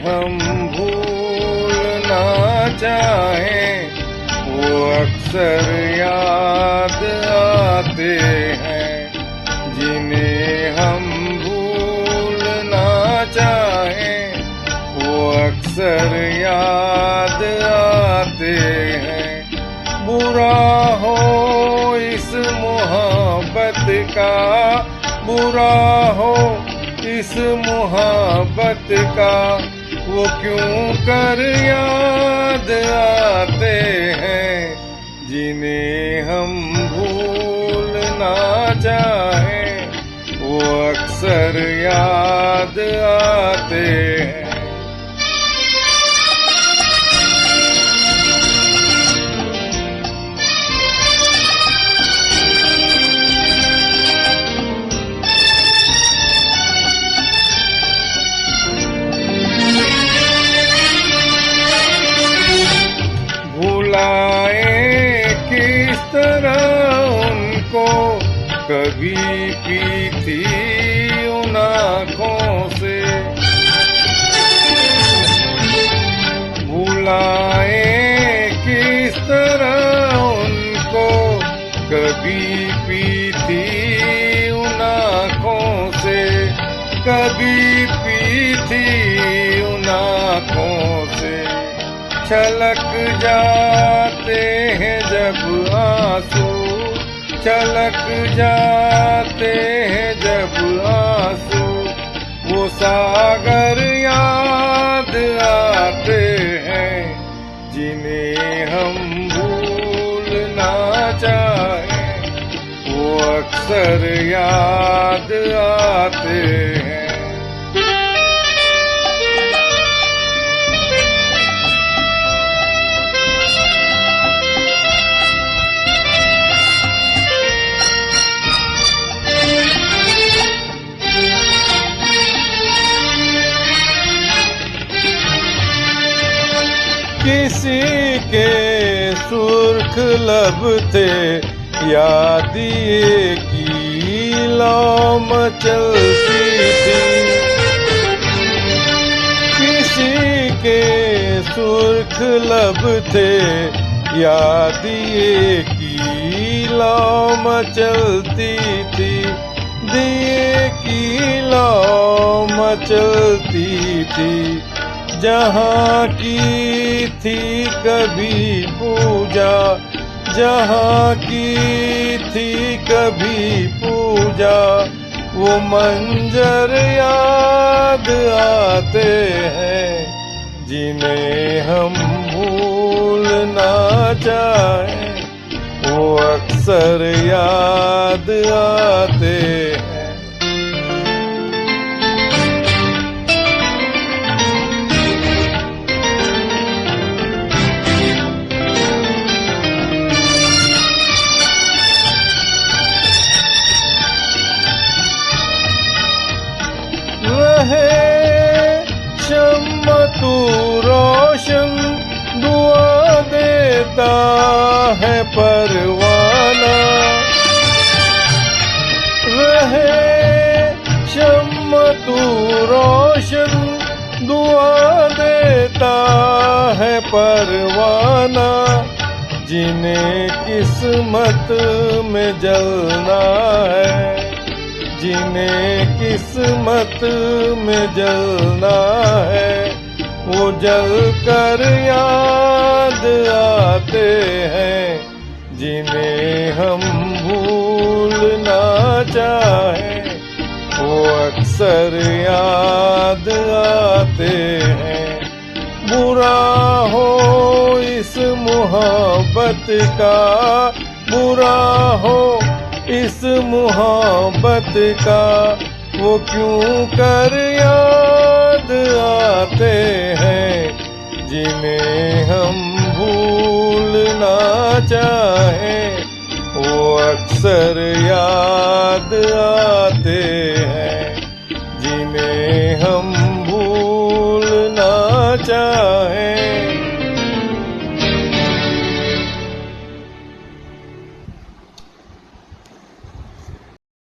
हम भूलना चाहें वो अक्सर याद आते हैं। जिन्हें हम भूलना चाहें वो अक्सर याद आते हैं। बुरा हो इस मोहब्बत का, बुरा हो इस मोहब्बत का, वो क्यों कर याद आते हैं। जिन्हें हम भूलना चाहें वो अक्सर याद आते हैं। भुलाए किस तरह उनको, कभी पीती उन आँखों से। भुलाए किस तरह उनको, कभी पीती उन आँखों से, कभी पीती उन आँखों से। छलक जाते हैं जब आंसू, छलक जाते हैं जब आंसू, वो सागर याद आते हैं। जिन्हें हम भूलना चाहें वो अक्सर याद आते हैं। किसी के सुर्ख लब थे, याद ये की लौ मचलती थी। किसी के सुर्ख लब थे, याद ये की लौ मचलती थी। दिए की लौ मचलती थी, जहाँ की थी कभी पूजा, जहाँ की थी कभी पूजा। वो मंजर याद आते हैं। जिन्हें हम भूलना चाहें वो अक्सर याद आते हैं। शम्म तू रोशन, दुआ देता है परवाना। रहे शम्म तू रोशन, दुआ देता है परवाना। जिन्हें किस्मत में जलना है, जिन्हें किस्मत में जलना है, वो जल कर याद आते हैं। जिन्हें हम भूलना चाहें वो अक्सर याद आते हैं। बुरा हो इस मोहब्बत का, बुरा हो इस मोहब्बत का, वो क्यों कर याद आते हैं। जिन्हें हम भूलना चाहें वो अक्सर याद आते हैं। जिन्हें हम भूलना चाहें